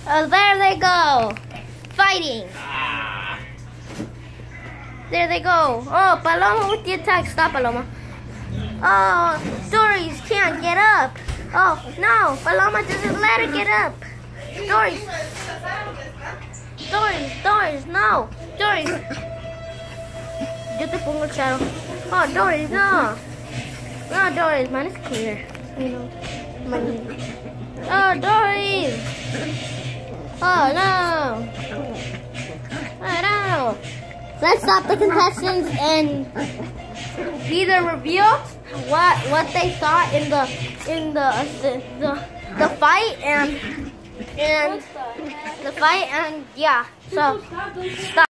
Oh, there they go. Fighting. There they go. Oh, Paloma with the attack. Stop, Paloma. Oh, Doris can't get up. Oh, no. Paloma doesn't let her get up. Doris, no. Doris. Yo te pongo el shadow. Oh, Doris, no. No, Doris, mine is clear. You know, mine. Oh, Doris. Oh, no. Oh, no. Let's stop the contestants and either reveal what they thought in the fight and the fight and yeah. So stop.